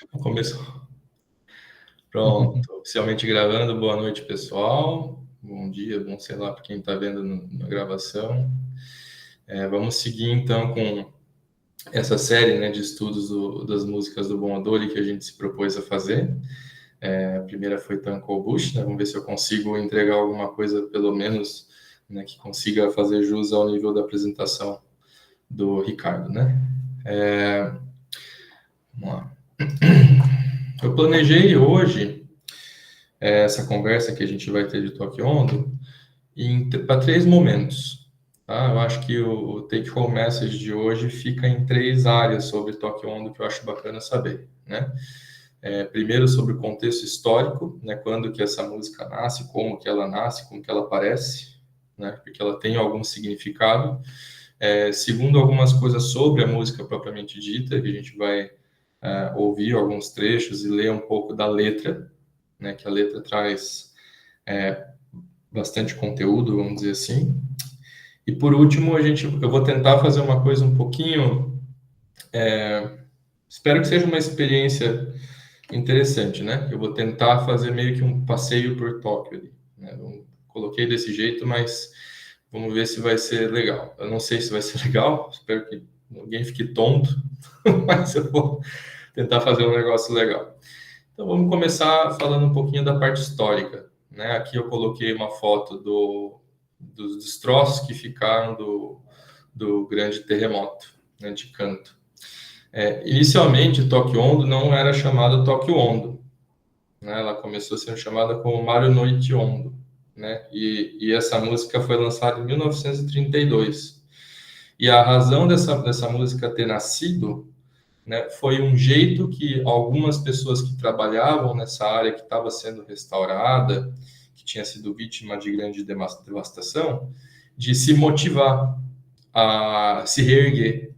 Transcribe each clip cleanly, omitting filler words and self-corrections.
Começou. Pronto, oficialmente gravando. Boa noite, pessoal. Bom dia, bom sei lá para quem está vendo na gravação. Vamos seguir então com essa série, né, de estudos das músicas do Bon Odori que a gente se propôs a fazer. A primeira foi Tanko Bush, né? Vamos ver se eu consigo entregar alguma coisa, pelo menos, né, que consiga fazer jus ao nível da apresentação do Ricardo, né? Vamos lá. Eu planejei hoje essa conversa que a gente vai ter de Toque Ondo para 3 momentos. Tá? Eu acho que o take home message de hoje fica em 3 áreas sobre Toque Ondo que eu acho bacana saber, né? Primeiro sobre o contexto histórico, né? Quando que essa música nasce, como que ela nasce, como que ela aparece, né? Porque ela tem algum significado. Segundo, algumas coisas sobre a música propriamente dita, que a gente vai ouvir alguns trechos e ler um pouco da letra, né? Que a letra traz bastante conteúdo, vamos dizer assim. E por último, eu vou tentar fazer uma coisa um pouquinho... espero que seja uma experiência interessante, né? Eu vou tentar fazer meio que um passeio por Tóquio ali, né? Coloquei desse jeito, mas vamos ver se vai ser legal. Eu não sei se vai ser legal, espero que ninguém fique tonto, mas eu vou tentar fazer um negócio legal. Então vamos começar falando um pouquinho da parte histórica, né? Aqui eu coloquei uma foto dos destroços que ficaram do grande terremoto, né, de Kanto. Inicialmente, Toque Ondo não era chamada Toque Ondo, né? Ela começou sendo chamada como Maru Noite Ondo, né? E essa música foi lançada em 1932. E a razão dessa música ter nascido, né, foi um jeito que algumas pessoas que trabalhavam nessa área que estava sendo restaurada, que tinha sido vítima de grande devastação, de se motivar a se reerguer.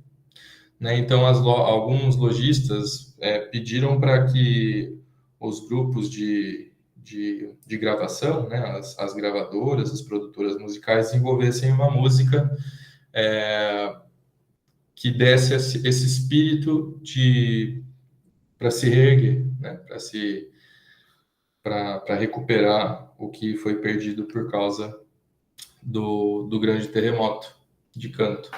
Né? Então, alguns lojistas pediram para que os grupos de gravação, né, as gravadoras, as produtoras musicais, desenvolvessem uma música que desse esse espírito para se reerguer, né, para recuperar o que foi perdido por causa do grande terremoto de Kanto.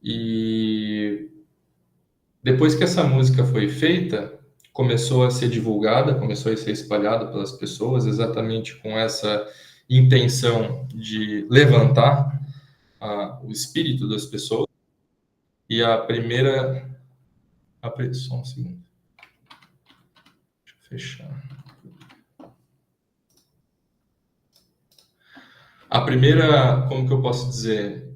E depois que essa música foi feita, começou a ser divulgada, começou a ser espalhada pelas pessoas, exatamente com essa intenção de levantar o espírito das pessoas. E a primeira... Só um segundo. Deixa eu fechar. A primeira, como que eu posso dizer?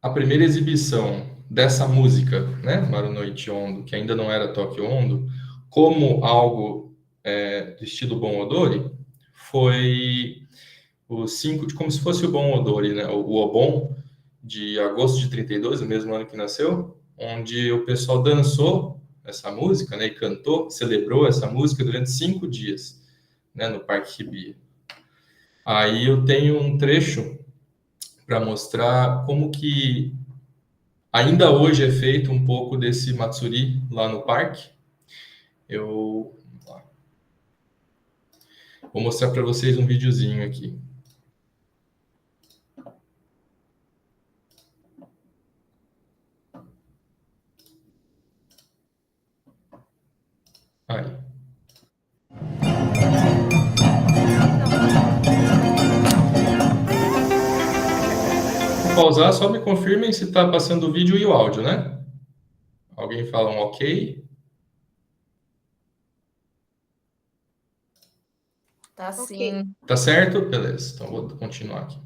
A primeira exibição dessa música, né, Maru Noite Ondo, que ainda não era Toque Ondo, como algo do estilo Bon Odori, foi como se fosse o Bon Odori, né, o Obon, de agosto de 32, o mesmo ano que nasceu, onde o pessoal dançou essa música, né, e cantou, celebrou essa música durante 5 dias, né, no Parque Hibiya. Aí eu tenho um trecho para mostrar como que ainda hoje é feito um pouco desse Matsuri lá no parque. Eu vou mostrar para vocês um videozinho aqui. Aí. Vou pausar, só me confirmem se está passando o vídeo e o áudio, né? Alguém fala um ok? Tá sim. Tá certo? Beleza, então vou continuar aqui.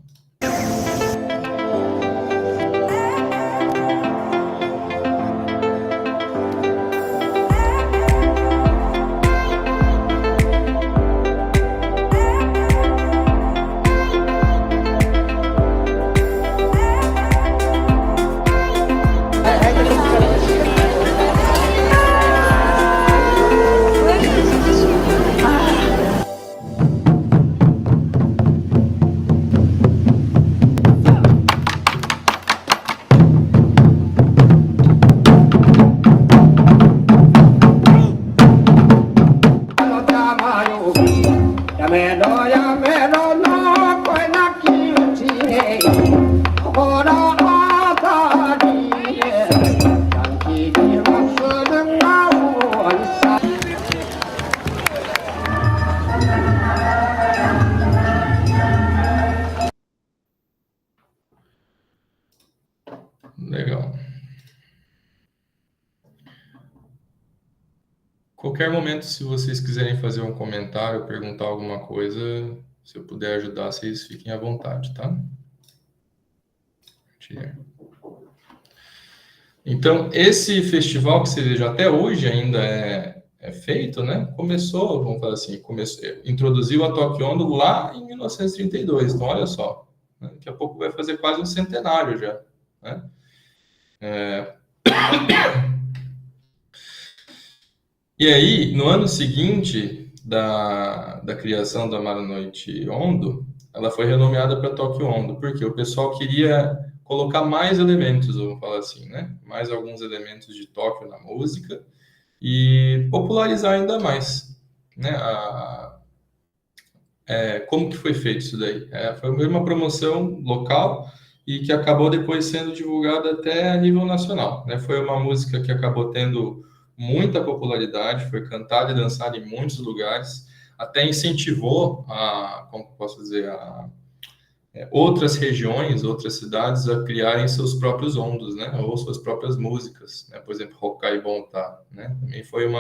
Qualquer momento, se vocês quiserem fazer um comentário, perguntar alguma coisa, se eu puder ajudar, vocês fiquem à vontade, tá? Então, esse festival que você veja até hoje ainda é feito, né? Começou, vamos falar assim, introduziu a Tokyo Hondo lá em 1932. Então, olha só, né? Daqui a pouco vai fazer quase um centenário já, né? E aí, no ano seguinte da criação da Maranoite Hondo, ela foi renomeada para Tokyo Hondo, porque o pessoal queria colocar mais elementos, vamos falar assim, né? Mais alguns elementos de Tóquio na música e popularizar ainda mais, né? Como que foi feito isso daí? Foi uma promoção local e que acabou depois sendo divulgada até a nível nacional, né? Foi uma música que acabou tendo muita popularidade, foi cantada e dançada em muitos lugares, até incentivou como posso dizer, outras regiões, outras cidades a criarem seus próprios ondos, né? Ou suas próprias músicas, né? Por exemplo, Hokkai Bonta, né? Também foi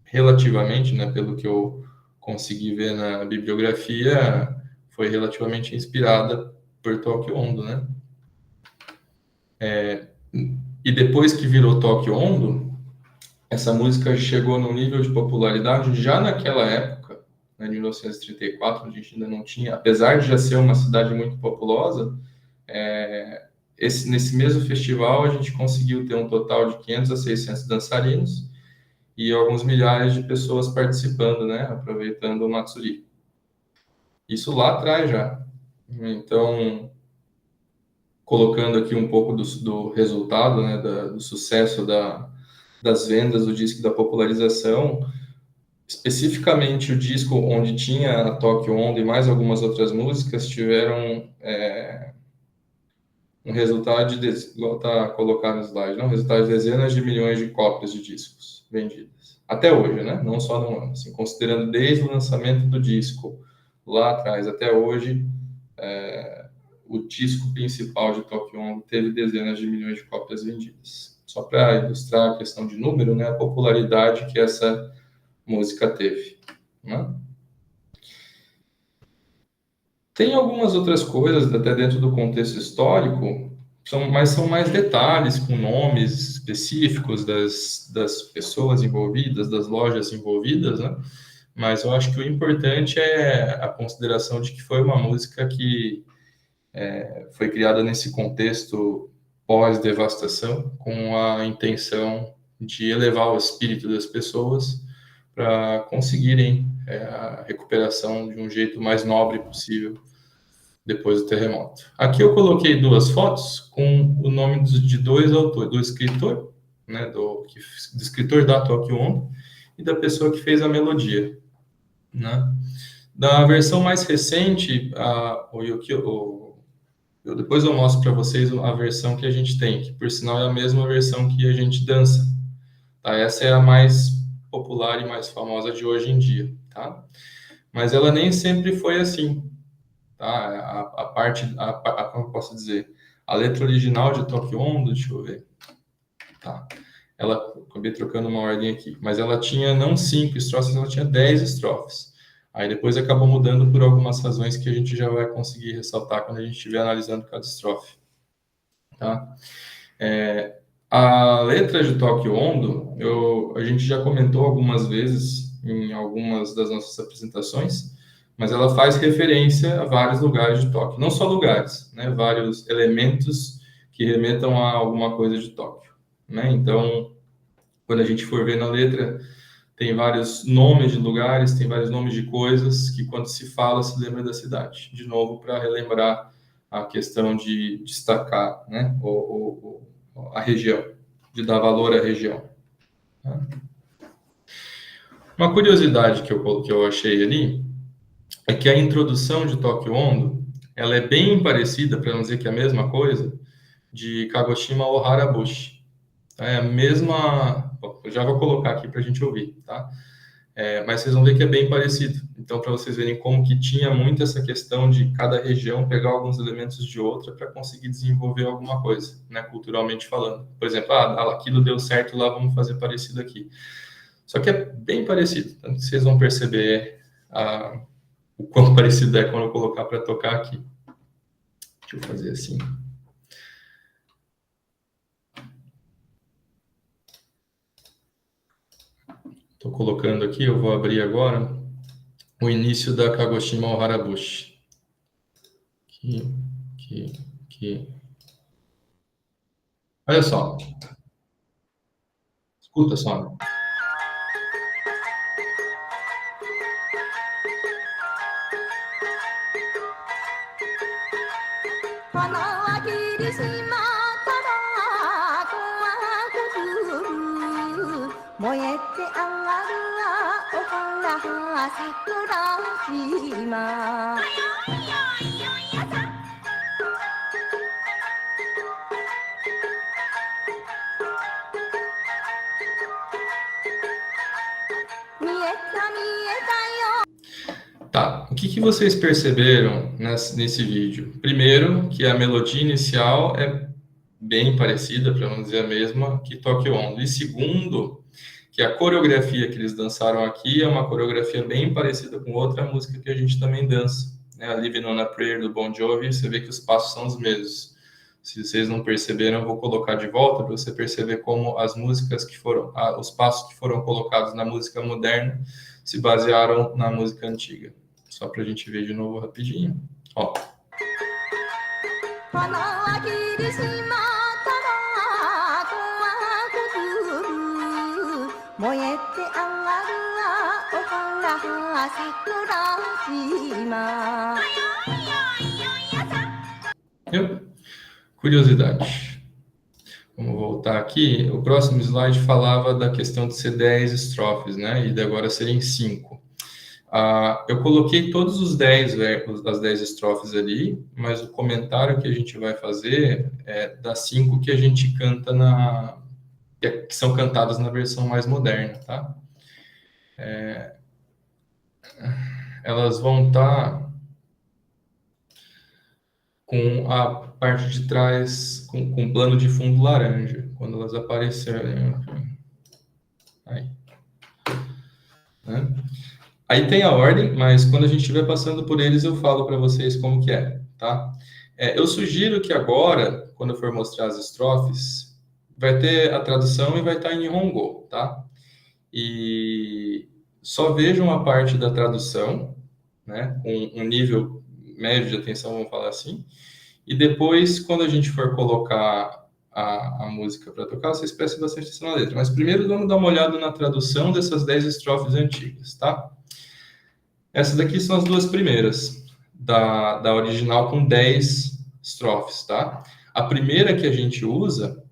relativamente, né? Pelo que eu consegui ver na bibliografia, foi relativamente inspirada por Tokyo Hondo, né? E depois que virou Tokyo Hondo, essa música chegou num nível de popularidade já naquela época, né, em 1934, a gente ainda não tinha, apesar de já ser uma cidade muito populosa, nesse mesmo festival a gente conseguiu ter um total de 500 a 600 dançarinos e alguns milhares de pessoas participando, né, aproveitando o Matsuri. Isso lá atrás já. Então, colocando aqui um pouco do resultado, né, do sucesso das vendas do disco, da popularização, especificamente o disco onde tinha a Tokyo Hondo e mais algumas outras músicas tiveram um resultado igual está colocado no slide, um resultado de dezenas de milhões de cópias de discos vendidas. Até hoje, né? Não só no ano, assim, considerando desde o lançamento do disco lá atrás até hoje, o disco principal de Tokyo Hondo teve dezenas de milhões de cópias vendidas. Só para ilustrar a questão de número, né? A popularidade que essa música teve, né? Tem algumas outras coisas, até dentro do contexto histórico, mas são mais detalhes, com nomes específicos das pessoas envolvidas, das lojas envolvidas, né? Mas eu acho que o importante é a consideração de que foi uma música que foi criada nesse contexto pós-devastação, com a intenção de elevar o espírito das pessoas para conseguirem a recuperação de um jeito mais nobre possível depois do terremoto. Aqui eu coloquei duas fotos com o nome de dois autores, do escritor, né, do escritor da Tokyo Hondo e da pessoa que fez a melodia, né? Da versão mais recente, depois eu mostro para vocês a versão que a gente tem, que por sinal é a mesma versão que a gente dança. Tá? Essa é a mais popular e mais famosa de hoje em dia, tá? Mas ela nem sempre foi assim, tá? Como eu posso dizer? A letra original de Tokyo Hondo, deixa eu ver. Tá. Acabei trocando uma ordem aqui, mas ela tinha não 5 estrofes, ela tinha 10 estrofes. Aí depois acabou mudando por algumas razões que a gente já vai conseguir ressaltar quando a gente estiver analisando cada estrofe. Tá? A letra de Tokyo Hondo, a gente já comentou algumas vezes em algumas das nossas apresentações, mas ela faz referência a vários lugares de Tóquio. Não só lugares, né? Vários elementos que remetam a alguma coisa de Tóquio, né? Então, quando a gente for ver na letra, tem vários nomes de lugares, tem vários nomes de coisas que quando se fala, se lembra da cidade. De novo, para relembrar a questão de destacar, né? A região, de dar valor à região. Uma curiosidade que eu achei ali é que a introdução de Tokyo Hondo, ela é bem parecida, para não dizer que é a mesma coisa, de Kagoshima Oharabushi. É a mesma... Bom, eu já vou colocar aqui para a gente ouvir, tá? Mas vocês vão ver que é bem parecido. Então, para vocês verem como que tinha muito essa questão de cada região pegar alguns elementos de outra para conseguir desenvolver alguma coisa, né, culturalmente falando. Por exemplo, aquilo deu certo lá, vamos fazer parecido aqui. Só que é bem parecido. Então, vocês vão perceber o quão parecido é quando eu colocar para tocar aqui. Deixa eu fazer assim. Estou colocando aqui, eu vou abrir agora o início da Kagoshima Oharabushi. Aqui. Olha só. Escuta só. Tá, o que vocês perceberam nesse vídeo? Primeiro, que a melodia inicial é bem parecida, para não dizer a mesma, que Tokyo On. E segundo, que a coreografia que eles dançaram aqui é uma coreografia bem parecida com outra música que a gente também dança, né? A Living on a Prayer, do Bon Jovi, você vê que os passos são os mesmos. Se vocês não perceberam, eu vou colocar de volta para você perceber como as músicas que foram, os passos que foram colocados na música moderna se basearam na música antiga. Só para a gente ver de novo rapidinho. Ó. Curiosidade. Vamos voltar aqui. O próximo slide falava da questão de ser 10 estrofes, né? E de agora serem 5. Eu coloquei todos os 10 verbos, as 10 estrofes ali, mas o comentário que a gente vai fazer é das 5 que a gente canta que são cantadas na versão mais moderna, tá? Elas vão estar com a parte de trás, com plano de fundo laranja, quando elas aparecerem. Aí. Né? Aí tem a ordem, mas quando a gente estiver passando por eles, eu falo para vocês como que é, tá? Eu sugiro que agora, quando eu for mostrar as estrofes, vai ter a tradução e vai estar em Nihongo, tá? E só vejam a parte da tradução, né? Com um nível médio de atenção, vamos falar assim. E depois, quando a gente for colocar a música para tocar, vocês prestem bastante atenção na letra. Mas primeiro vamos dar uma olhada na tradução dessas 10 estrofes antigas, tá? Essas daqui são as duas primeiras, da original com 10 estrofes, tá? A primeira que a gente usa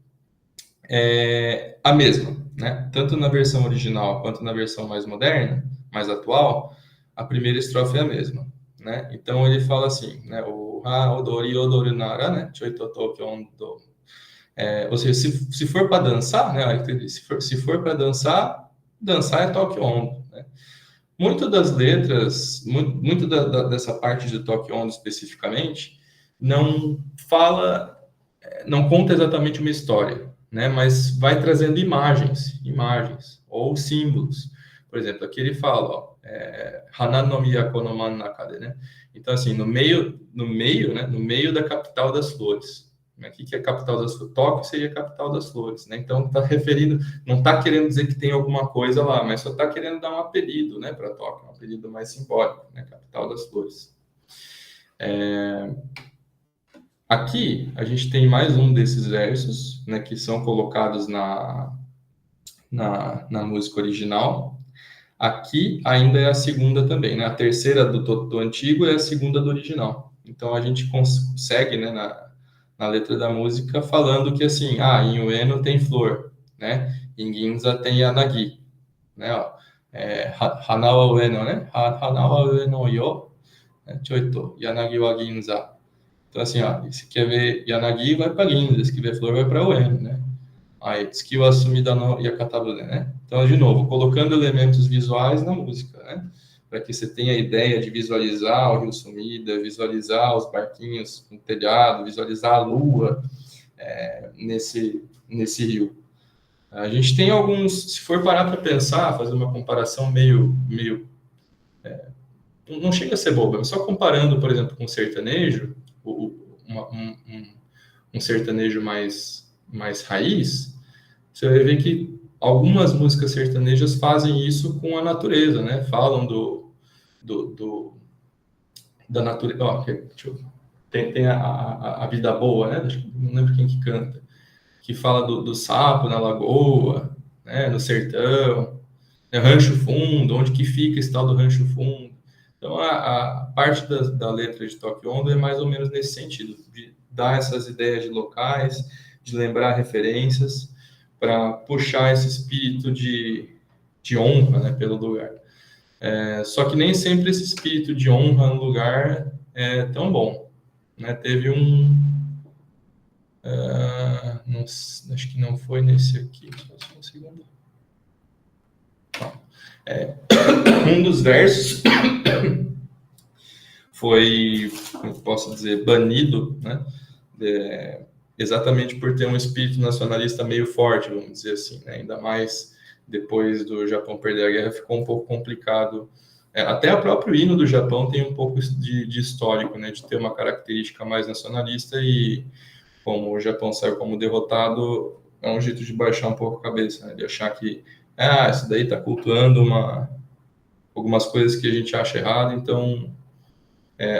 é a mesma, né? Tanto na versão original quanto na versão mais moderna, mais atual, a primeira estrofe é a mesma, né? Então ele fala assim, né? O ha odori odoru nara, né? Choito tokyo ondo. Ou seja, se for para dançar, né? Se for para dançar é Tokyo Ondo, né? Muito das letras, muito dessa parte de Tokyo Ondo especificamente, não conta exatamente uma história, né? Mas vai trazendo imagens ou símbolos. Por exemplo, aqui ele fala, ó, Hana no Miyako no Mannaka, né? Então, assim, no meio, né? No meio da capital das flores. O que é a capital das flores? Tóquio seria a capital das flores, né? Então, está referindo, não está querendo dizer que tem alguma coisa lá, mas só está querendo dar um apelido, né, para Tóquio, um apelido mais simbólico, né? Capital das flores. Aqui, a gente tem mais um desses versos, né, que são colocados na música original. Aqui, ainda é a segunda também, né? A terceira do antigo é a segunda do original. Então, a gente consegue, né, na letra da música, falando que, assim, em Ueno tem flor, né? Em Ginza tem Yanagi, né? Hana wa Ueno, né? Hana wa Ueno yo, choito, Yanagi wa Ginza. Então, assim, se quer ver Yanagi, vai para Ginza, se quer ver flor, vai para Ueno, né? Aí, skill assumida no Yakatabune, né? Então, de novo, colocando elementos visuais na música, né? Para que você tenha a ideia de visualizar o Rio Sumida, visualizar os barquinhos no telhado, visualizar a lua nesse rio. A gente tem alguns, se for parar para pensar, fazer uma comparação meio não chega a ser boba, mas só comparando, por exemplo, com sertanejo, um sertanejo mais raiz, você vai ver que algumas músicas sertanejas fazem isso com a natureza, né? Falam da natureza. Ó, tem a Vida Boa, né? Não lembro quem que canta, que fala do sapo na lagoa, né? No sertão, né? Rancho Fundo, onde que fica esse tal do Rancho Fundo. Então, a parte da letra de Toque Ondo é mais ou menos nesse sentido, de dar essas ideias de locais, de lembrar referências, para puxar esse espírito de honra, né, pelo lugar. Só que nem sempre esse espírito de honra no lugar é tão bom. Né? Teve acho que não foi nesse aqui, só um segundo. Um dos versos foi, como posso dizer, banido, né? Exatamente por ter um espírito nacionalista meio forte, vamos dizer assim, né? Ainda mais depois do Japão perder a guerra, ficou um pouco complicado. Até o próprio hino do Japão tem um pouco de histórico, né? De ter uma característica mais nacionalista e, como o Japão saiu como derrotado, é um jeito de baixar um pouco a cabeça, né? De achar que, isso daí está cultuando algumas coisas que a gente acha errado, então...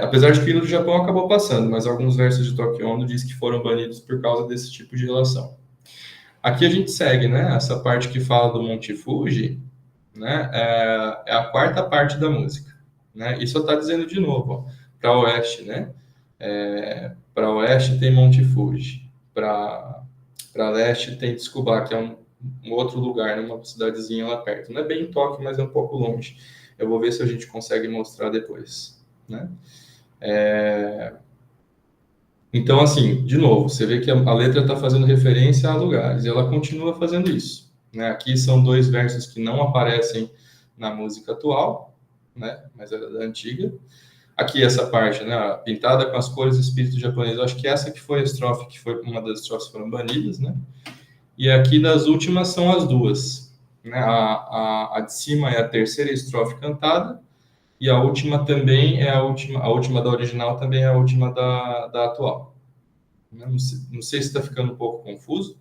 apesar de que o hino do Japão acabou passando, mas alguns versos de Toque Ondo diz que foram banidos por causa desse tipo de relação. Aqui a gente segue, né? Essa parte que fala do Monte Fuji, né? É a quarta parte da música, né? E só está dizendo de novo, para oeste, né? Para oeste tem Monte Fuji, para leste tem Tsukuba, que é um outro lugar, né? Uma cidadezinha lá perto. Não é bem em Tóquio, mas é um pouco longe. Eu vou ver se a gente consegue mostrar depois, né? Então, assim, de novo, você vê que a letra está fazendo referência a lugares, e ela continua fazendo isso, né? Aqui são dois versos que não aparecem na música atual, né? Mas era da antiga. Aqui essa parte, né? Pintada com as cores do espírito japonês. Eu acho que essa que foi a estrofe, que foi uma das estrofes que foram banidas, né? E aqui das últimas são as duas, né? A de cima é a terceira estrofe cantada, e a última também é a última da original também é a última da atual. Não sei se está ficando um pouco confuso,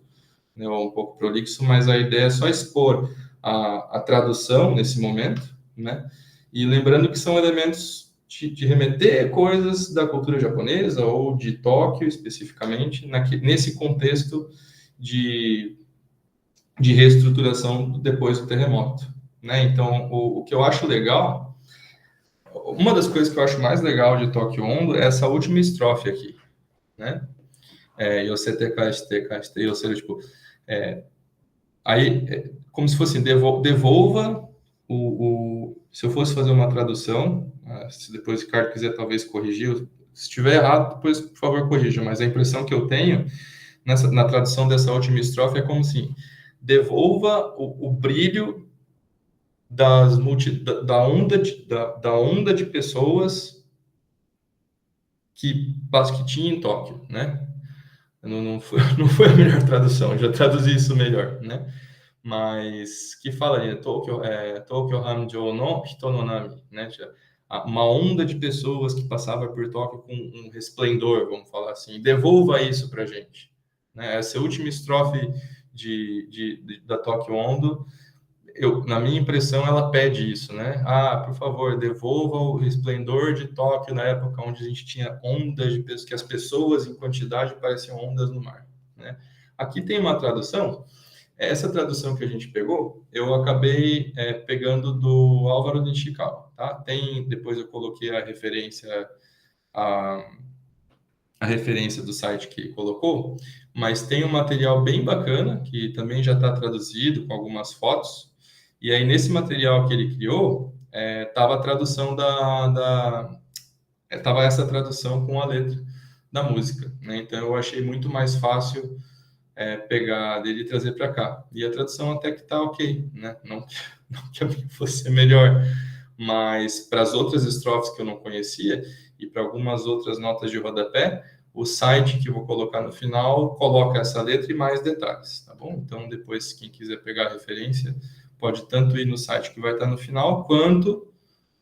né, ou um pouco prolixo, mas a ideia é só expor a tradução nesse momento, né? E lembrando que são elementos de remeter coisas da cultura japonesa ou de Tóquio especificamente, nesse contexto de reestruturação depois do terremoto, né? Então, o que eu acho legal, uma das coisas que eu acho mais legal de Toque Ondo é essa última estrofe aqui, né? Yosete kaste, ou seja, tipo, aí, como se fosse devolva se eu fosse fazer uma tradução, se depois o Ricardo quiser talvez corrigir, se estiver errado, depois, por favor, corrija, mas a impressão que eu tenho na tradução dessa última estrofe é como assim, devolva o brilho da onda de pessoas que tinha em Tóquio, né? Não foi a melhor tradução, já traduzi isso melhor, né? Mas que fala ali, Tokyo Hanjo no Hito no Nami, né? Uma onda de pessoas que passava por Tóquio com um resplendor, vamos falar assim. Devolva isso pra gente, né? Essa última estrofe da Tokyo Ondo, na minha impressão, ela pede isso, né? Por favor, devolva o resplendor de Tóquio na época onde a gente tinha ondas de pessoas, que as pessoas em quantidade pareciam ondas no mar, né? Aqui tem uma tradução. Essa tradução que a gente pegou, eu acabei pegando do Álvaro de Nishikawa, tá? Depois eu coloquei a referência do site que colocou, mas tem um material bem bacana que também já está traduzido com algumas fotos. E aí, nesse material que ele criou, estava a tradução estava essa tradução com a letra da música, né? Então, eu achei muito mais fácil pegar dele e trazer para cá. E a tradução até que tá ok, né? Não que a minha fosse melhor, mas para as outras estrofes que eu não conhecia e para algumas outras notas de rodapé, o site que eu vou colocar no final coloca essa letra e mais detalhes, tá bom? Então, depois, quem quiser pegar a referência, pode tanto ir no site que vai estar no final, quanto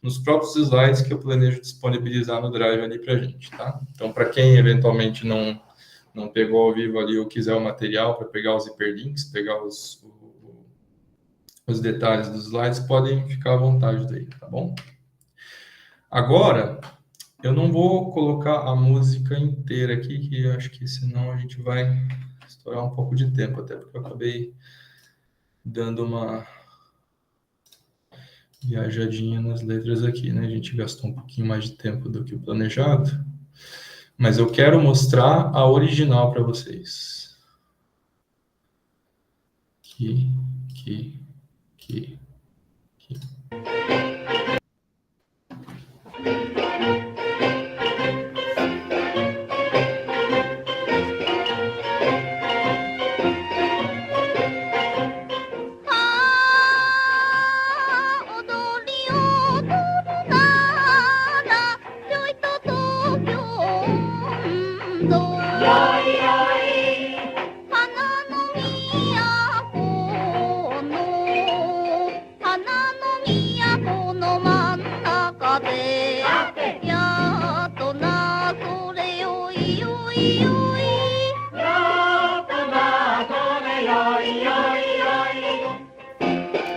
nos próprios slides que eu planejo disponibilizar no Drive ali para a gente, tá? Então, para quem eventualmente não pegou ao vivo ali ou quiser o material para pegar os hiperlinks, pegar os detalhes dos slides, podem ficar à vontade daí, tá bom? Agora, eu não vou colocar a música inteira aqui, que eu acho que senão a gente vai estourar um pouco de tempo, até porque eu acabei dando uma viajadinha nas letras aqui, né? A gente gastou um pouquinho mais de tempo do que o planejado, mas eu quero mostrar a original para vocês. Aqui.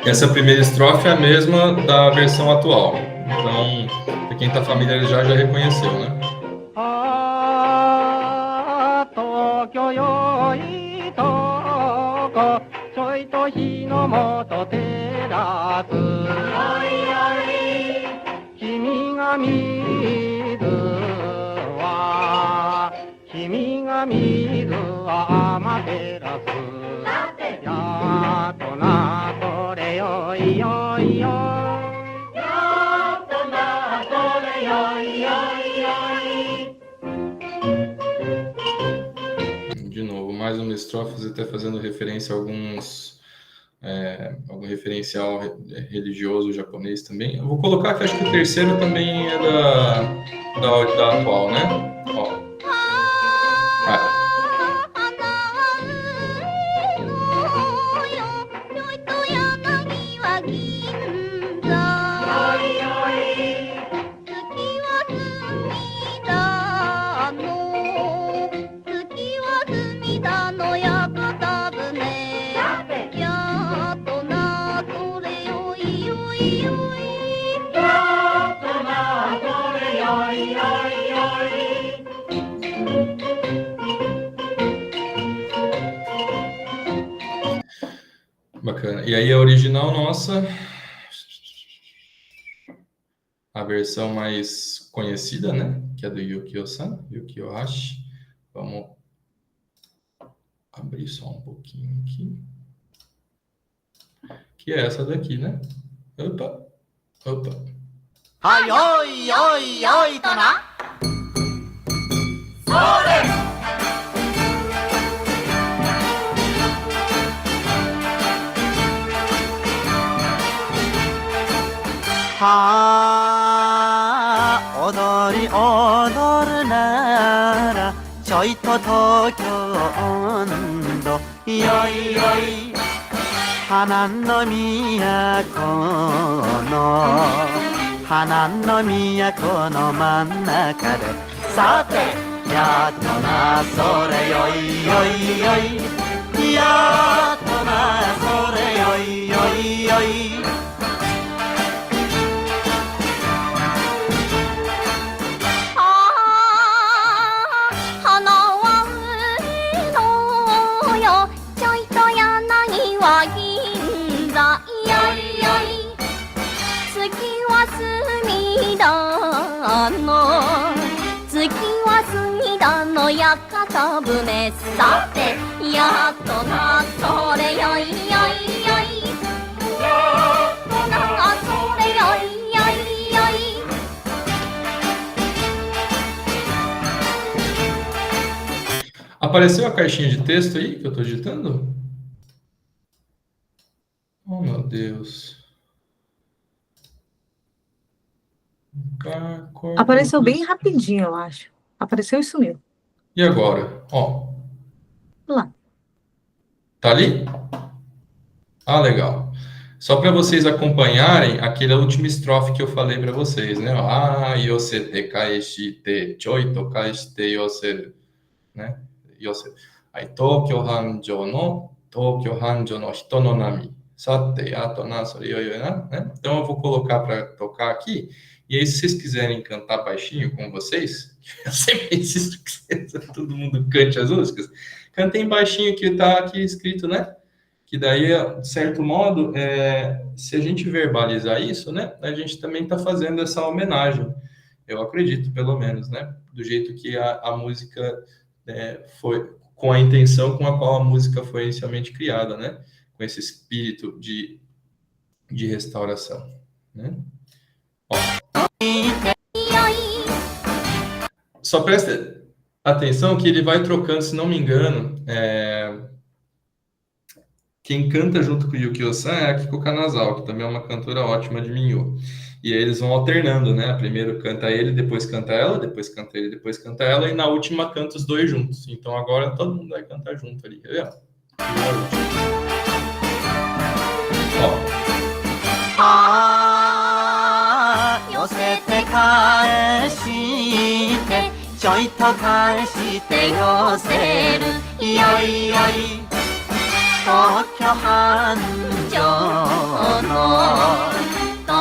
Essa primeira estrofe é a mesma da versão atual. Então, para quem está familiarizado já reconheceu, né? De novo, mais uma estrofe, até fazendo referência a algum referencial religioso japonês também. Eu vou colocar que acho que o terceiro também é da atual, né? Ó. Bacana. E aí a original nossa, a versão mais conhecida, né? Que é do Yukio-san, Yukio Hashi. Vamos abrir só um pouquinho aqui. Que é essa daqui, né? Opa. Ai, oi, oi, oi, Tana.踊り踊るならちょいと東京温度よいよい花の都の真ん中でさてやっとなそれよいよいよいやっとなそれよいよいよい屋船さてやっとなそれよいよいよいやっとなそれよいよいよいA Apareceu a caixinha de texto aí que eu estou digitando? Oh, meu Deus. Apareceu bem rapidinho, eu acho. Apareceu e sumiu. E agora? Ó. Lá. Tá ali? Ah, legal. Só para vocês acompanharem aquela última estrofe que eu falei para vocês, né? Ah, yose te kaeshite, choi to kaeshite yoseru, né? Yose. Aí, Tokyo Hanjo no hito no nami. Sate, ato na sori yo né? Então eu vou colocar para tocar aqui. E aí, se vocês quiserem cantar baixinho com vocês, eu sempre insisto que todo mundo cante as músicas. Cantem baixinho que tá aqui escrito, né? Que daí, de certo modo, se a gente verbalizar isso, né, a gente também está fazendo essa homenagem, eu acredito, pelo menos, né, do jeito que a música foi, com a intenção com a qual a música foi inicialmente criada, né, com esse espírito de restauração, né. Ó. Só presta atenção que ele vai trocando, se não me engano, quem canta junto com o Yukio-san é a Kiko Kanazawa, que também é uma cantora ótima de Minho. E aí eles vão alternando, né? Primeiro canta ele, depois canta ela, depois canta ele, depois canta ela, e na última canta os dois juntos. Então agora todo mundo vai cantar junto ali, quer ver? Ó. 寄せて返してちょいと返して寄せるいよいよい東京繁盛の東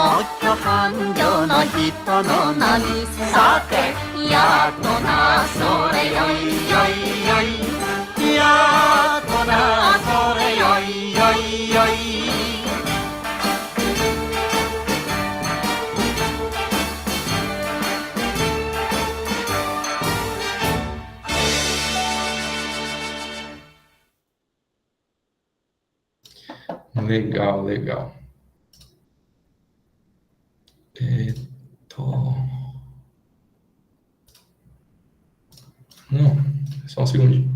京繁盛の人の波さてやっとなそれよいよいよいやっとなそれよいよいよい Legal, legal. Não, só um segundinho.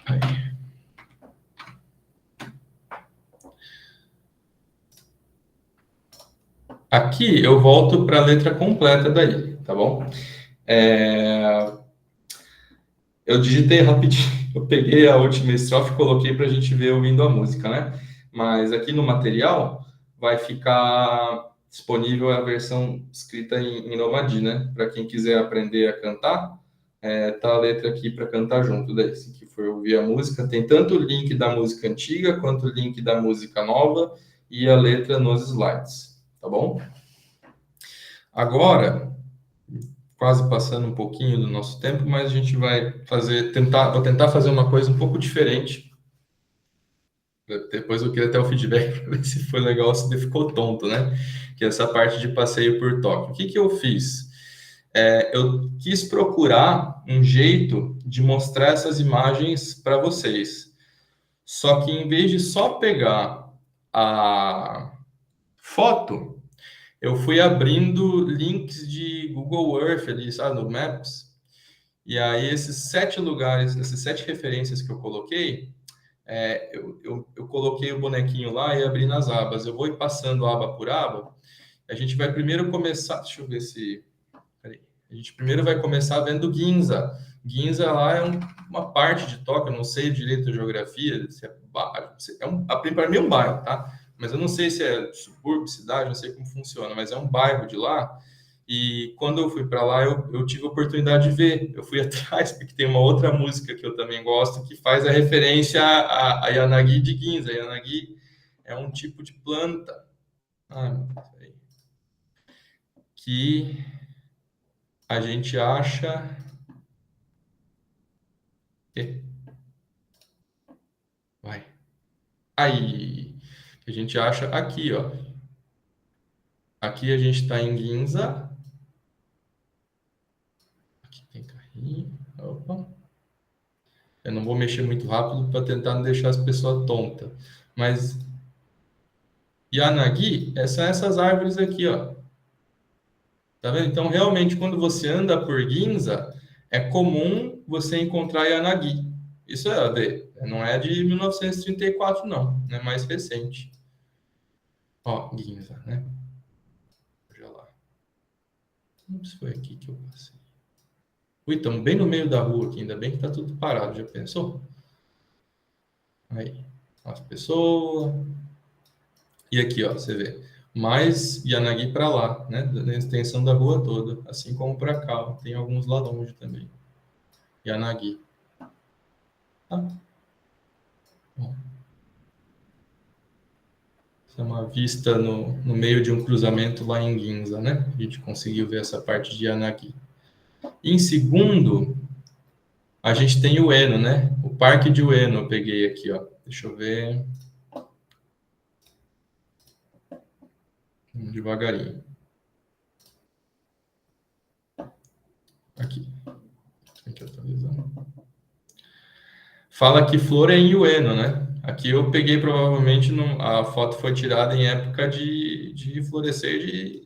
Aí. Aqui eu volto para a letra completa daí, tá bom? Eu digitei rapidinho, eu peguei a última estrofe e coloquei para a gente ver ouvindo a música, né? Mas aqui no material vai ficar disponível a versão escrita em Nomadi, né? Para quem quiser aprender a cantar, tá a letra aqui para cantar junto. Daí, se que for ouvir a música, tem tanto o link da música antiga quanto o link da música nova e a letra nos slides, tá bom? Agora, quase passando um pouquinho do nosso tempo, mas a gente vai vou tentar fazer uma coisa um pouco diferente. Depois eu queria até o feedback para ver se foi legal ou se ficou tonto, né? Que é essa parte de passeio por Tóquio. O que eu fiz? Eu quis procurar um jeito de mostrar essas imagens para vocês. Só que em vez de só pegar a foto, eu fui abrindo links de Google Earth ali, sabe, no Maps. E aí esses 7 lugares, essas 7 referências que eu coloquei, eu coloquei o bonequinho lá e abri nas abas. Eu vou ir passando aba por aba. A gente vai primeiro começar, deixa eu ver se... Peraí. A gente primeiro vai começar vendo Ginza. Ginza lá é uma parte de Tóquio, eu não sei direito a geografia, se para mim é um bairro, tá? Mas eu não sei se é subúrbio, cidade, não sei como funciona, mas é um bairro de lá. E quando eu fui para lá, eu tive a oportunidade de ver. Eu fui atrás, porque tem uma outra música que eu também gosto, que faz a referência a Yanagi de Ginza. Yanagi é um tipo de planta que a gente acha... Vai. Aí, a gente acha aqui, ó. Aqui a gente está em Ginza. Aqui tem carrinho. Opa. Eu não vou mexer muito rápido para tentar não deixar as pessoas tontas. Mas Yanagi são essas árvores aqui, ó. Tá vendo? Então, realmente, quando você anda por Ginza, é comum você encontrar Yanagi. Isso não é de 1934, não. É mais recente. Ó, Ginza, né? Veja lá. Se foi aqui que eu passei. Ui, estamos bem no meio da rua aqui. Ainda bem que tá tudo parado. Já pensou? Aí, as pessoas. E aqui, ó, você vê. Mais Yanagi para lá, né? Na extensão da rua toda. Assim como para cá. Ó. Tem alguns lá longe também. Yanagi. Tá? Bom. Essa é uma vista no meio de um cruzamento lá em Ginza, né? A gente conseguiu ver essa parte de Yanagi. Em segundo, a gente tem o Ueno, né? O Parque de Ueno eu peguei aqui, ó. Deixa eu ver. Vamos devagarinho. Aqui. Tem que atualizar. Fala que flor é em Ueno, né? Aqui eu peguei provavelmente, a foto foi tirada em época de florescer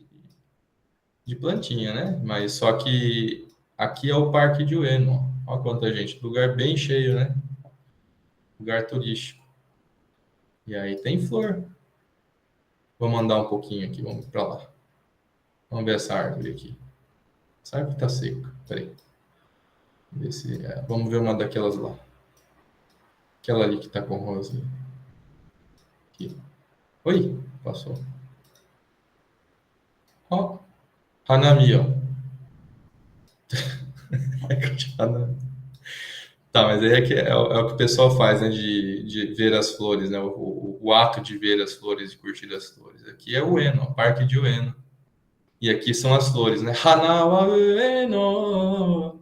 de plantinha, né? Mas só que aqui é o Parque de Ueno. Olha quanta gente. Lugar bem cheio, né? Lugar turístico. E aí tem flor. Vamos andar um pouquinho aqui, vamos para lá. Vamos ver essa árvore aqui. Essa árvore tá seca. Peraí. Vamos ver uma daquelas lá. Aquela ali que tá com rosa. Aqui. Oi, passou. Ó. Hanami, ó. Tá, mas aí é o que o pessoal faz, né? De ver as flores, né? O ato de ver as flores, de curtir as flores. Aqui é o Ueno, o Parque de Ueno. E aqui são as flores, né? Hana wa Ueno.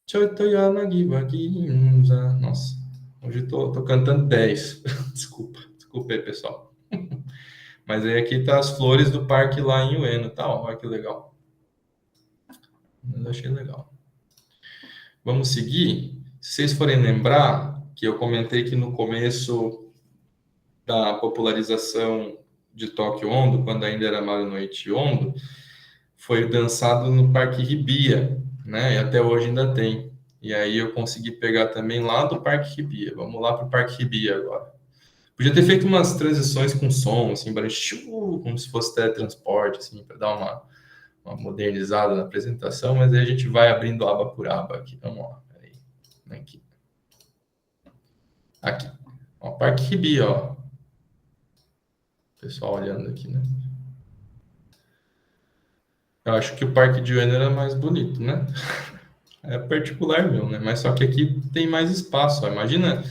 Choito yanagi wa ginza. Nossa, hoje eu tô cantando 10. Desculpa aí, pessoal. Mas aí aqui tá as flores do parque lá em Ueno, tá? Olha que legal. Eu achei legal. Vamos seguir. Se vocês forem lembrar que eu comentei que no começo da popularização de Tokyo Ondo, quando ainda era Marunouchi Ondo, foi dançado no Parque Hibiya, né? E até hoje ainda tem. E aí eu consegui pegar também lá do Parque Hibiya. Vamos lá para o Parque Hibiya agora. Podia ter feito umas transições com som, assim, como se fosse teletransporte, assim, para dar uma modernizada na apresentação, mas aí a gente vai abrindo aba por aba aqui. Vamos lá, peraí. Aqui. Ó, Parque Hibiya, ó. Pessoal olhando aqui, né? Eu acho que o Parque de Ueno era mais bonito, né? É particular meu, né? Mas só que aqui tem mais espaço, ó. Imagina,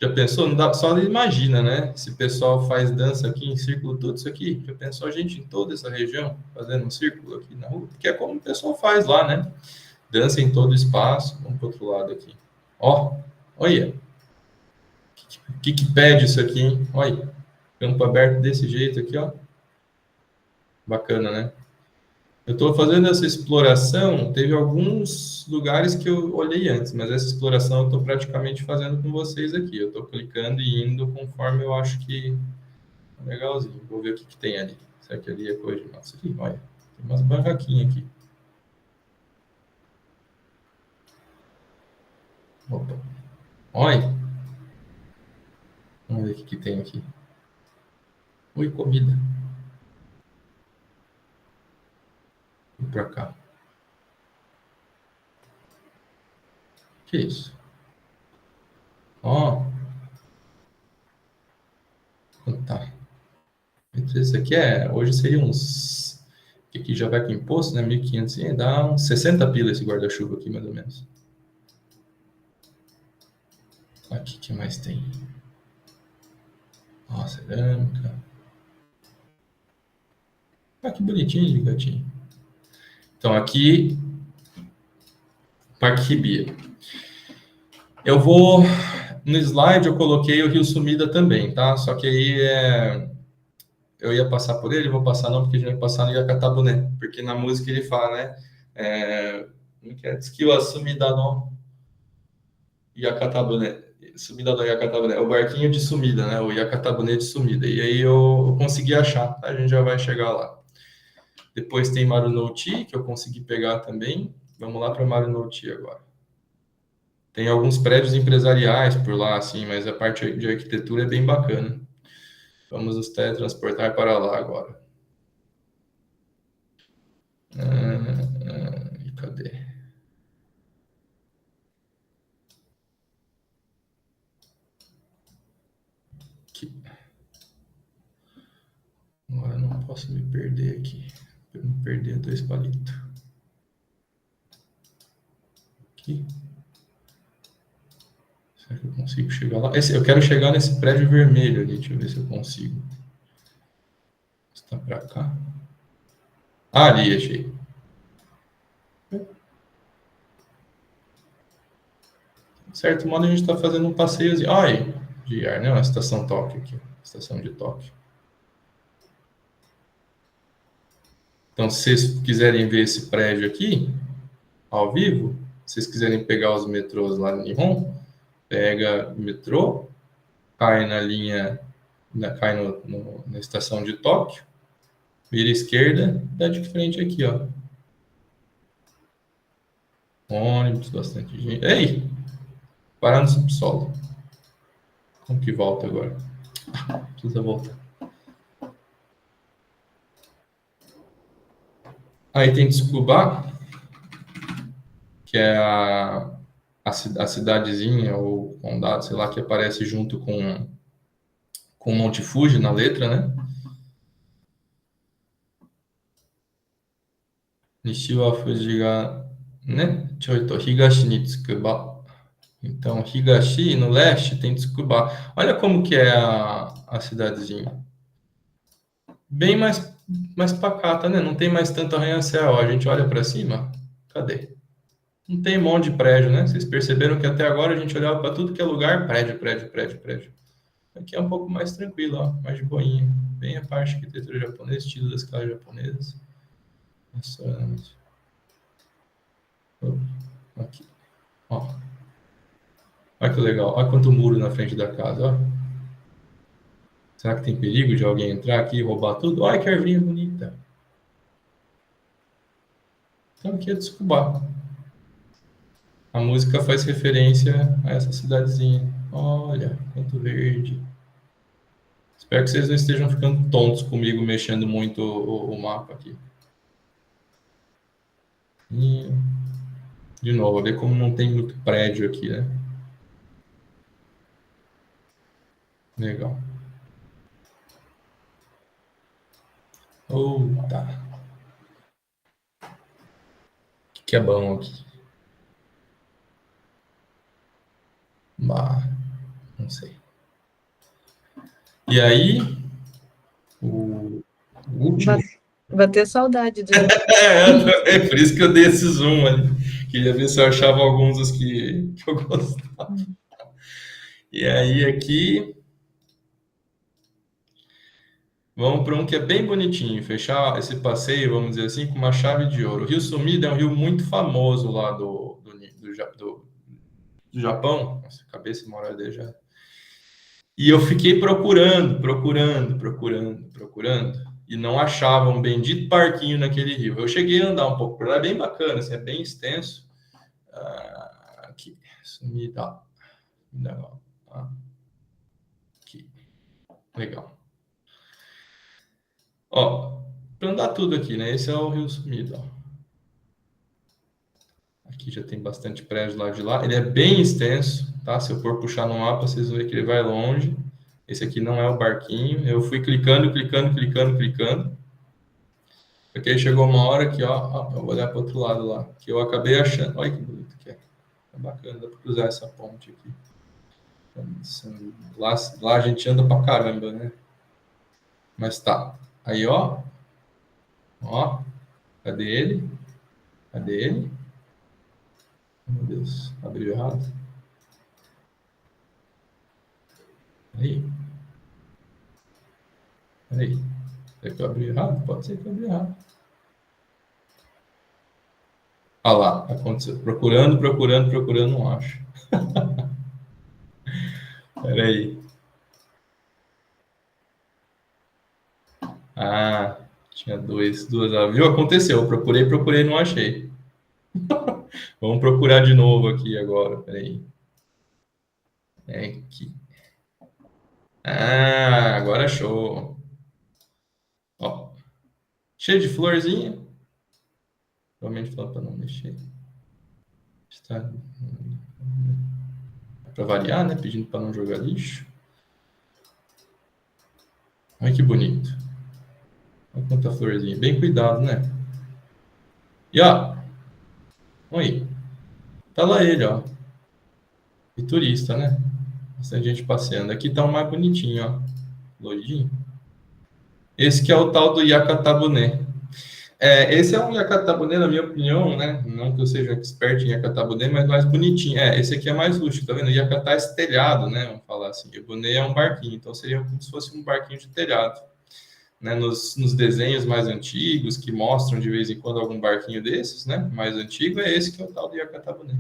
já pensou? Não dá, só imagina, né? Se o pessoal faz dança aqui em círculo, tudo isso aqui. Já pensou a gente em toda essa região fazendo um círculo aqui na rua? Porque é como o pessoal faz lá, né? Dança em todo o espaço. Vamos para o outro lado aqui. Ó, olha. O que pede isso aqui, hein? Olha. Campo aberto desse jeito aqui, ó. Bacana, né? Eu estou fazendo essa exploração, teve alguns lugares que eu olhei antes, mas essa exploração eu estou praticamente fazendo com vocês aqui. Eu estou clicando e indo conforme eu acho que é legalzinho. Vou ver o que tem ali. Será que ali é coisa de nossa aqui? Olha, tem umas barraquinhas aqui. Opa. Olha. Vamos ver o que tem aqui. Oi, comida. Vou pra cá. Que isso? Ó. Tá. Esse aqui hoje seria uns... Que aqui já vai com imposto, né? 1.500, dá uns 60 pila esse guarda-chuva aqui, mais ou menos. Aqui, o que mais tem? Ó, cerâmica. Ah, que bonitinho, gatinho. Então, aqui, Parque Hibiya. Eu vou... No slide, eu coloquei o Rio Sumida também, tá? Só que aí eu ia passar por ele, vou passar não, porque a gente vai passar no Yakatabuné. Porque na música ele fala, né? Diz que o Sumida no Yakatabuné. Subida do Yakatabune, o barquinho de sumida, né? O Yakatabune de sumida. E aí eu consegui achar, tá? A gente já vai chegar lá. Depois tem Marunouchi, que eu consegui pegar também. Vamos lá para Marunouchi agora. Tem alguns prédios empresariais por lá, assim, mas a parte de arquitetura é bem bacana. Vamos nos teletransportar para lá agora. Cadê? Aqui. Agora eu não posso me perder aqui. Para não perder 2 palitos. Aqui. Será que eu consigo chegar lá? Eu quero chegar nesse prédio vermelho ali. Deixa eu ver se eu consigo. Está para cá. Ah, ali, achei. De certo modo, a gente está fazendo um passeiozinho. Ai, de ar, né? Uma estação Tóquio aqui. Estação de Tóquio. Então, se vocês quiserem ver esse prédio aqui, ao vivo, se vocês quiserem pegar os metrôs lá no Nihon, pega o metrô, cai na linha, cai na estação de Tóquio, vira à esquerda, dá de frente aqui, ó. Ônibus, bastante gente. Ei! Parar no subsolo. Como que volta agora? Precisa voltar. Aí tem Tsukuba, que é a cidadezinha ou condado, sei lá, que aparece junto com Monte Fuji na letra, né? Nishiwa Fuji ga, né? Choito Higashi ni Tsukuba. Então, Higashi, no leste, tem Tsukuba. Olha como que é a cidadezinha. Bem mais pacata, né? Não tem mais tanto arranha-céu. A gente olha para cima, cadê? Não tem um monte de prédio, né? Vocês perceberam que até agora a gente olhava para tudo que é lugar, prédio, prédio, prédio, prédio. Aqui é um pouco mais tranquilo, ó, mais de boinha. Bem a parte de arquitetura japonesa, estilo das casas japonesas. Restaurante. Aqui, ó. Olha que legal. Olha quanto muro na frente da casa, ó. Será que tem perigo de alguém entrar aqui e roubar tudo? Olha que ervinha bonita. Então aqui é Tsukuba. A música faz referência a essa cidadezinha. Olha, quanto verde. Espero que vocês não estejam ficando tontos comigo mexendo muito o mapa aqui. E, de novo, ver como não tem muito prédio aqui, né? Legal. Tá. O que é bom aqui? Bah, não sei. E aí, o último... Vai ter saudade de... É por isso que eu dei esse zoom ali. Queria ver se eu achava alguns dos que eu gostava. E aí, aqui... Vamos para um que é bem bonitinho. Fechar esse passeio, vamos dizer assim, com uma chave de ouro. O Rio Sumida é um rio muito famoso lá do Japão. Nossa, cabeça molhada já. E eu fiquei procurando. E não achava um bendito parquinho naquele rio. Eu cheguei a andar um pouco por lá, é bem bacana, assim, é bem extenso. Aqui, Sumida. Aqui, legal. Ó, para andar tudo aqui, né? Esse é o Rio Sumida, ó. Aqui já tem bastante prédio lá de lá. Ele é bem extenso, tá? Se eu for puxar no mapa, vocês vão ver que ele vai longe. Esse aqui não é o barquinho. Eu fui clicando. Porque aí chegou uma hora que, ó, eu vou olhar para o outro lado lá, que eu acabei achando. Olha que bonito que é. É bacana, dá para cruzar essa ponte aqui. Lá a gente anda pra caramba, né? Mas tá. Aí, ó. Cadê ele? Meu Deus, abriu errado. Aí. Será que eu abri errado? Pode ser que eu abri errado. Olha lá, aconteceu. Procurando, não acho. Peraí. Ah, tinha duas. Viu? Aconteceu. Procurei, não achei. Vamos procurar de novo aqui agora. Peraí. É aqui. Ah, agora achou. Ó, cheio de florzinha. Realmente falando para não mexer. Está para variar, né? Pedindo para não jogar lixo. Olha que bonito. Olha quanta florzinha. Bem cuidado, né? E ó. Oi. Tá lá ele, ó. E turista, né? Bastante gente passeando. Aqui tá um mais bonitinho, ó. Loirinho. Esse que é o tal do Yakatabuné. Esse é um Yakatabuné, na minha opinião, né? Não que eu seja expert em Yakatabuné, mas mais bonitinho. Esse aqui é mais luxo, tá vendo? O Yakata é esse telhado, né? Vamos falar assim. O boné é um barquinho, então seria como se fosse um barquinho de telhado. Né? Nos desenhos mais antigos, que mostram de vez em quando algum barquinho desses, né? Mais antigo, é esse que é o tal do Yakatabuné.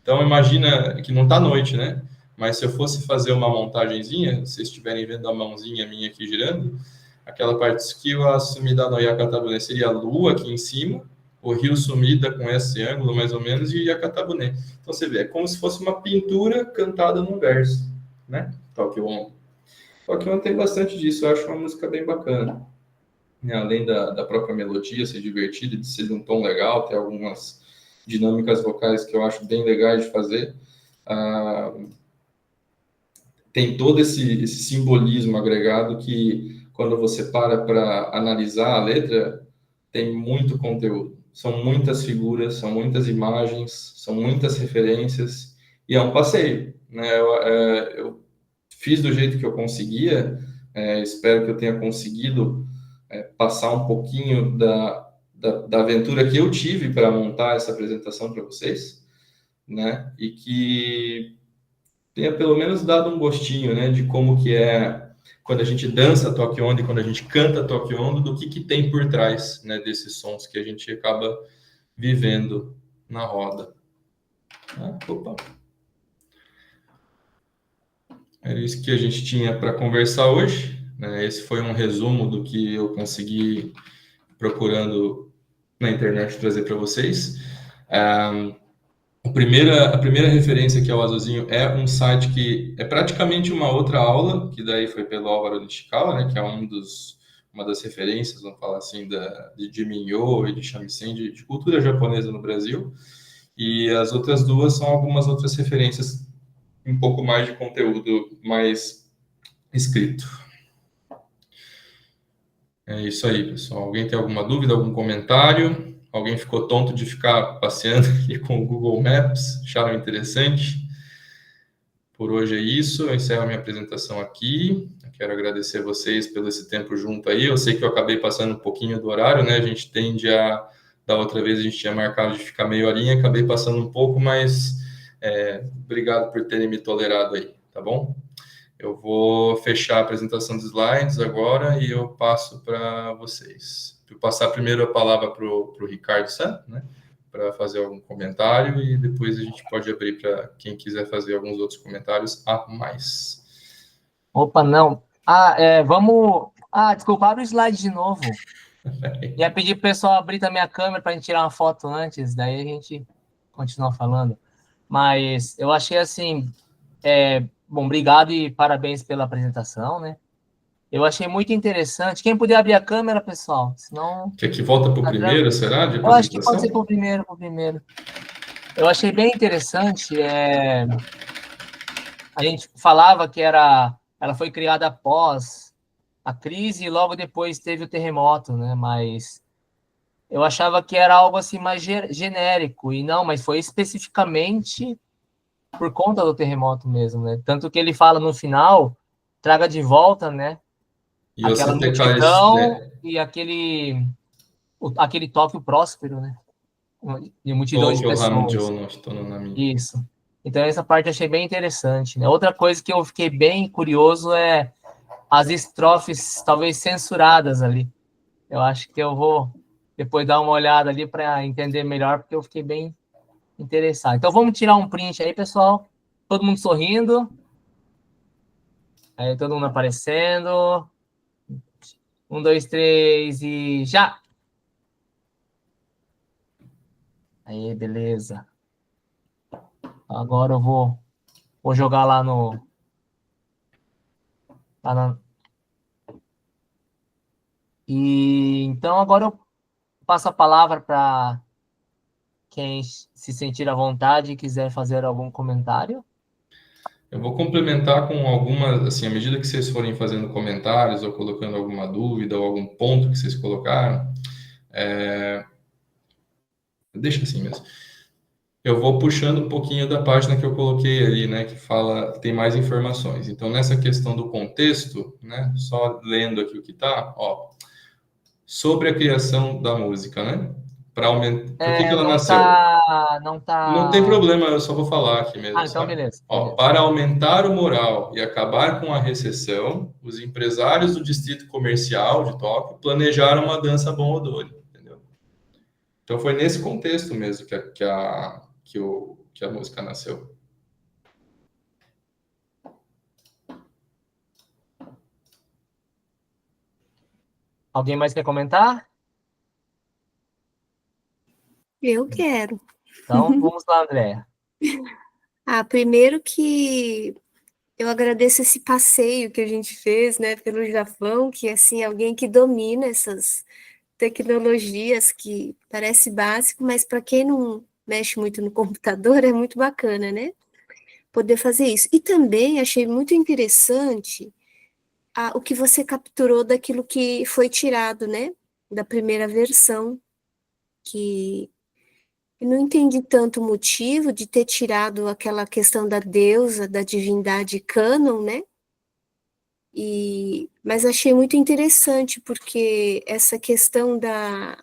Então, imagina que não tá noite, né? Mas se eu fosse fazer uma montagenzinha, se vocês estiverem vendo a mãozinha minha aqui girando, aquela parte que eu assumida no Yakatabuné seria a lua aqui em cima, o rio sumida com esse ângulo mais ou menos e Yakatabuné. Então você vê, é como se fosse uma pintura cantada num verso, né? Tokyo On. Tokyo On tem bastante disso, eu acho uma música bem bacana. Além da própria melodia ser divertida, de ser de um tom legal, ter algumas dinâmicas vocais que eu acho bem legais de fazer. Tem todo esse simbolismo agregado que, quando você para analisar a letra, tem muito conteúdo. São muitas figuras, são muitas imagens, são muitas referências, e é um passeio, né? Eu fiz do jeito que eu conseguia, espero que eu tenha conseguido passar um pouquinho da aventura que eu tive para montar essa apresentação para vocês, né? E que tenha pelo menos dado um gostinho, né, de como que é quando a gente dança Tokyo On e quando a gente canta Tokyo On, do que tem por trás, né, desses sons que a gente acaba vivendo na roda. Opa. Era isso que a gente tinha para conversar hoje, né? Esse foi um resumo do que eu consegui procurando na internet trazer para vocês. A primeira referência que é o Azulzinho é um site que é praticamente uma outra aula, que daí foi pelo Álvaro Nishikawa, né, que é uma das referências, vamos falar assim, de Minyo e de shamisen, de cultura japonesa no Brasil. E as outras duas são algumas outras referências, um pouco mais de conteúdo mais escrito. É isso aí, pessoal. Alguém tem alguma dúvida, algum comentário? Alguém ficou tonto de ficar passeando aqui com o Google Maps? Acharam interessante? Por hoje é isso. Eu encerro a minha apresentação aqui. Eu quero agradecer a vocês pelo esse tempo junto aí. Eu sei que eu acabei passando um pouquinho do horário, né? A gente tende a... Da outra vez a gente tinha marcado de ficar meia horinha, acabei passando um pouco, mas obrigado por terem me tolerado aí, tá bom? Eu vou fechar a apresentação dos slides agora e eu passo para vocês. Vou passar primeiro a palavra para o Ricardo Santos, né, para fazer algum comentário, e depois a gente pode abrir para quem quiser fazer alguns outros comentários a mais. Opa, não. Vamos... desculpa, abre o slide de novo. Ia pedir pro pessoal abrir também a câmera para a gente tirar uma foto antes, daí a gente continua falando. Mas eu achei assim... Bom, obrigado e parabéns pela apresentação, né? Eu achei muito interessante. Quem puder abrir a câmera, pessoal, senão... Quer que volta para o primeiro, será? De eu acho que pode ser para o primeiro. Eu achei bem interessante. A gente falava que ela foi criada após a crise e logo depois teve o terremoto, né? Mas eu achava que era algo assim mais genérico, e não, mas foi especificamente por conta do terremoto mesmo, né? Tanto que ele fala no final, traga de volta, né? E aquela multidão e aquele Tóquio próspero, né? De multidão de pessoas. Isso. Então essa parte eu achei bem interessante, né? Outra coisa que eu fiquei bem curioso é as estrofes talvez censuradas ali. Eu acho que eu vou depois dar uma olhada ali para entender melhor, porque eu fiquei bem interessado. Então vamos tirar um print aí, pessoal. Todo mundo sorrindo. Aí todo mundo aparecendo. 1, 2, 3 e já! Aí, beleza. Agora eu vou jogar lá no... E então agora eu passo a palavra para quem se sentir à vontade e quiser fazer algum comentário. Eu vou complementar com algumas, assim, à medida que vocês forem fazendo comentários ou colocando alguma dúvida ou algum ponto que vocês colocaram, deixa assim mesmo. Eu vou puxando um pouquinho da página que eu coloquei ali, né, que fala, tem mais informações. Então, nessa questão do contexto, né, só lendo aqui o que tá, ó, sobre a criação da música, né, para aumentar, por que ela nasceu? Não tem problema, eu só vou falar aqui mesmo, então sabe? beleza. Ó, para aumentar o moral e acabar com a recessão, os empresários do distrito comercial de Tóquio planejaram uma dança Bon-Odori, entendeu? Então foi nesse contexto mesmo que a música nasceu. Alguém mais quer comentar? Eu quero. Então, vamos lá, Andréa. Primeiro que eu agradeço esse passeio que a gente fez, né, pelo Japão, que, assim, alguém que domina essas tecnologias que parece básico, mas para quem não mexe muito no computador, é muito bacana, né, poder fazer isso. E também achei muito interessante o que você capturou daquilo que foi tirado, né, da primeira versão, que eu não entendi tanto o motivo de ter tirado aquela questão da deusa, da divindade cânon, né? Mas achei muito interessante, porque essa questão da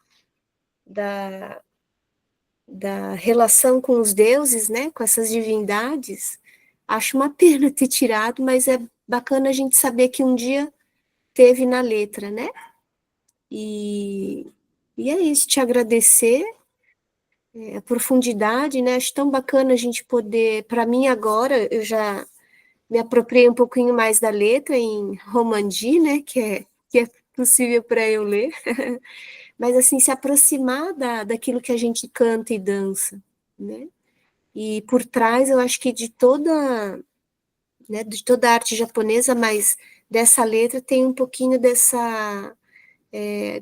relação com os deuses, né? Com essas divindades, acho uma pena ter tirado, mas é bacana a gente saber que um dia teve na letra, né? E é isso, te agradecer. A profundidade, né? Acho tão bacana a gente poder. Para mim, agora, eu já me apropriei um pouquinho mais da letra em Romandi, né? Que é possível para eu ler. Mas, assim, se aproximar daquilo que a gente canta e dança, né? E por trás, eu acho que de toda a arte japonesa, mas dessa letra tem um pouquinho dessa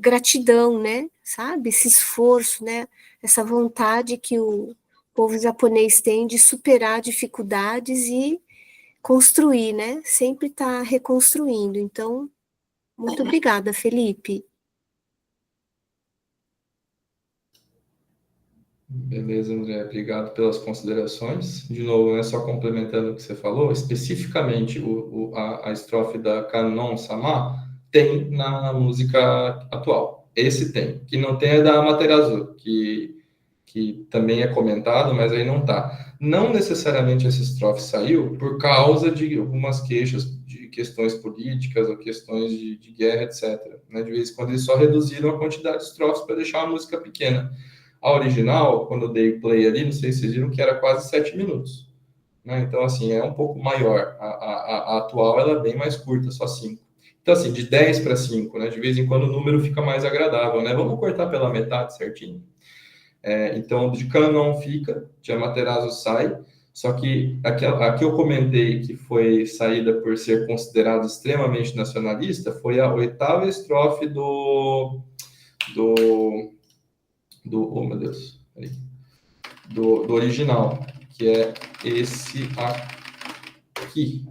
gratidão, né? Sabe? Esse esforço, né? Essa vontade que o povo japonês tem de superar dificuldades e construir, né? Sempre está reconstruindo. Então, muito obrigada, Felipe. Beleza, André. Obrigado pelas considerações. De novo, né, só complementando o que você falou, especificamente a estrofe da Kannon-sama tem na música atual. Esse tem. Que não tem é da Amaterasu, que também é comentado, mas aí não tá. Não necessariamente essa estrofe saiu por causa de algumas queixas de questões políticas ou questões de guerra, etc. Né? De vez em quando eles só reduziram a quantidade de estrofes para deixar a música pequena. A original, quando eu dei play ali, não sei se vocês viram que era quase 7 minutos. Né? Então, assim, é um pouco maior. A atual, ela é bem mais curta, só 5. Então, assim, de 10 para 5, né? De vez em quando o número fica mais agradável, né? Vamos cortar pela metade certinho. Então, de Canon fica, de Amaterasu sai, só que a que eu comentei que foi saída por ser considerado extremamente nacionalista foi a 8ª estrofe do oh meu Deus, do original, que é esse aqui.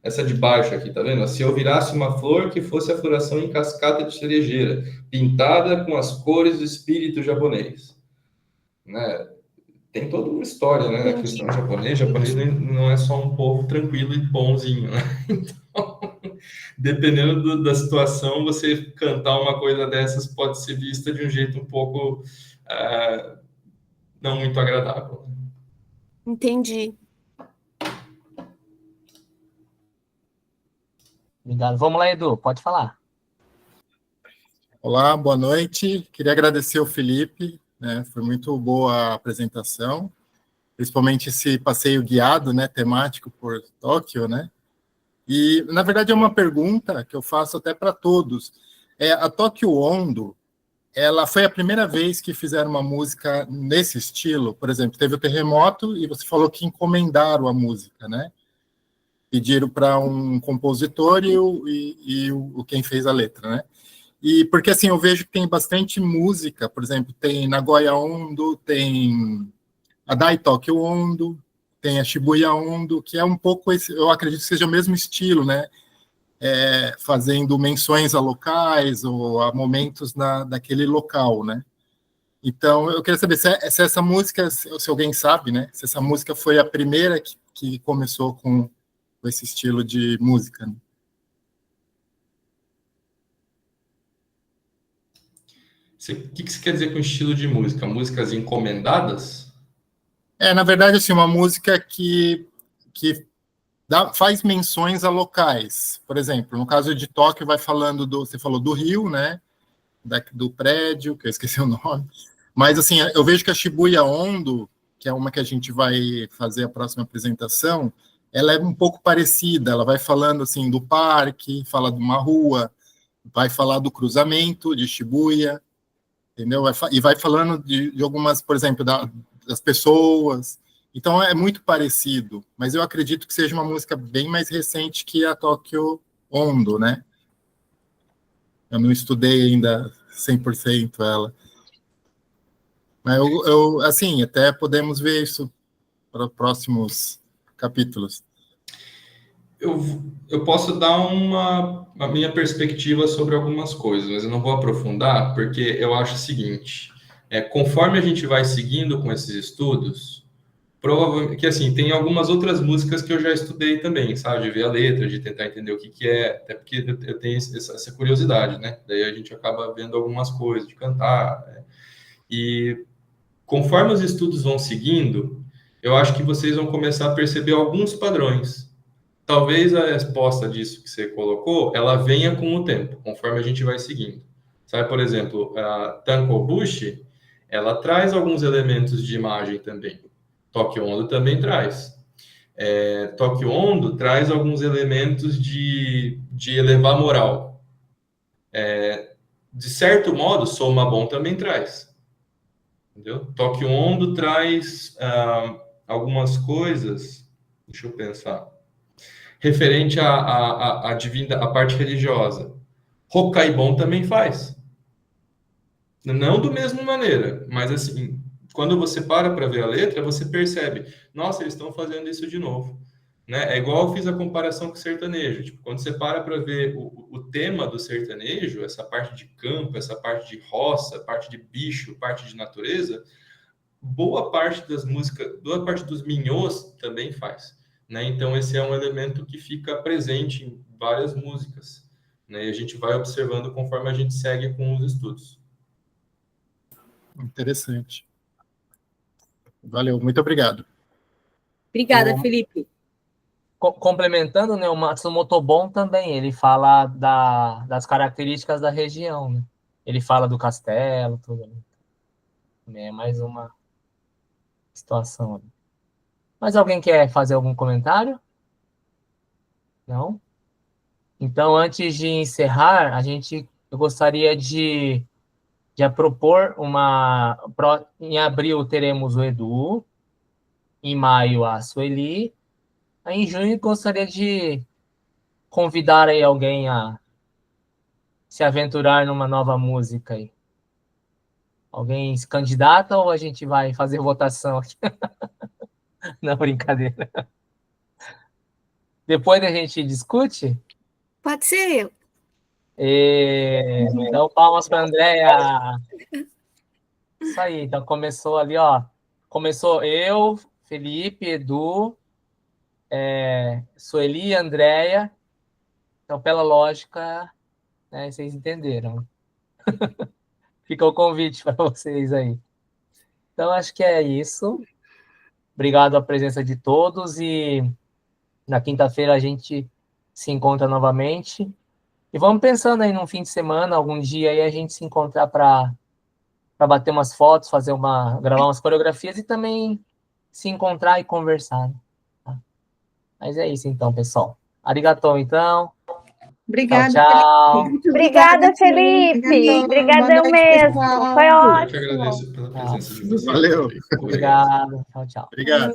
Essa de baixo aqui, tá vendo? Se eu virasse uma flor que fosse a floração em cascata de cerejeira, pintada com as cores do espírito japonês. Né? Tem toda uma história, né? A questão japonês não é só um povo tranquilo e bonzinho, né? Então, dependendo da situação, você cantar uma coisa dessas pode ser vista de um jeito um pouco não muito agradável. Entendi. Obrigado. Vamos lá, Edu, pode falar. Olá, boa noite. Queria agradecer ao Felipe, né? Foi muito boa a apresentação, principalmente esse passeio guiado, né, temático por Tóquio, né? E, na verdade, é uma pergunta que eu faço até para todos. A Tokyo Ondo, ela foi a primeira vez que fizeram uma música nesse estilo. Por exemplo, teve o terremoto e você falou que encomendaram a música, né? Pediram para um compositor e quem fez a letra, né? E porque, assim, eu vejo que tem bastante música, por exemplo, tem Nagoya Ondo, tem a Dai Tokyo Ondo, tem a Shibuya Ondo, que é um pouco, eu acredito que seja o mesmo estilo, né? Fazendo menções a locais ou a momentos daquele local, né? Então, eu queria saber se essa música, se alguém sabe, né? Se essa música foi a primeira que começou com esse estilo de música. Né? O que você quer dizer com estilo de música? Músicas encomendadas? Na verdade, assim, uma música que faz menções a locais. Por exemplo, no caso de Tóquio, vai falando você falou do Rio, né? Do prédio, que eu esqueci o nome. Mas, assim, eu vejo que a Shibuya Ondo, que é uma que a gente vai fazer a próxima apresentação, ela é um pouco parecida. Ela vai falando, assim, do parque, fala de uma rua, vai falar do cruzamento de Shibuya, entendeu? E vai falando de algumas, por exemplo, das pessoas. Então, é muito parecido, mas eu acredito que seja uma música bem mais recente que a Tokyo Ondo, né? Eu não estudei ainda 100% ela. Mas assim, até podemos ver isso para os próximos capítulos. Eu posso dar a minha perspectiva sobre algumas coisas, mas eu não vou aprofundar, porque eu acho o seguinte, conforme a gente vai seguindo com esses estudos, provavelmente, que assim, tem algumas outras músicas que eu já estudei também, sabe, de ver a letra, de tentar entender o que é, até porque eu tenho essa curiosidade, né, daí a gente acaba vendo algumas coisas, de cantar, né? E conforme os estudos vão seguindo, eu acho que vocês vão começar a perceber alguns padrões. Talvez a resposta disso que você colocou, ela venha com o tempo, conforme a gente vai seguindo. Sabe, por exemplo, a Tankobushi, ela traz alguns elementos de imagem também. Tokyo Ondo também traz. Tokyo Ondo traz alguns elementos de elevar moral. De certo modo, Somabon também traz. Entendeu? Tokyo Ondo traz algumas coisas, deixa eu pensar, referente à parte religiosa. Hokkaibon também faz. Não do mesma maneira, mas assim, quando você para ver a letra, você percebe, nossa, eles estão fazendo isso de novo. Né? É igual eu fiz a comparação com o sertanejo. Tipo, quando você para ver o tema do sertanejo, essa parte de campo, essa parte de roça, parte de bicho, parte de natureza, boa parte das músicas, boa parte dos minhôs também faz. Né? Então, esse é um elemento que fica presente em várias músicas. Né? E a gente vai observando conforme a gente segue com os estudos. Interessante. Valeu, muito obrigado. Obrigada, Felipe. Complementando, né, o Matsumoto Bon também, ele fala das características da região, né? Ele fala do castelo, tudo. Né? É mais uma situação. Mas alguém quer fazer algum comentário? Não? Então, antes de encerrar, eu gostaria de propor em abril teremos o Edu, em maio a Sueli, aí em junho gostaria de convidar aí alguém a se aventurar numa nova música aí. Alguém se candidata ou a gente vai fazer votação aqui? Não, brincadeira. Depois a gente discute? Pode ser eu. Então, palmas para a Andréia. Isso aí, então começou ali, ó. Começou eu, Felipe, Edu, Sueli e Andréia. Então, pela lógica, né, vocês entenderam. Fica o convite para vocês aí. Então, acho que é isso. Obrigado a presença de todos e na quinta-feira a gente se encontra novamente. E vamos pensando aí num fim de semana, algum dia aí a gente se encontrar para bater umas fotos, gravar umas coreografias e também se encontrar e conversar. Tá? Mas é isso então, pessoal. Arigatô, então. Obrigada, tchau. Felipe. Obrigada, Felipe. Obrigadão mesmo. Foi Eu ótimo. que agradeço pela presença de vocês. Valeu. Obrigado. Tchau, tchau. Obrigado.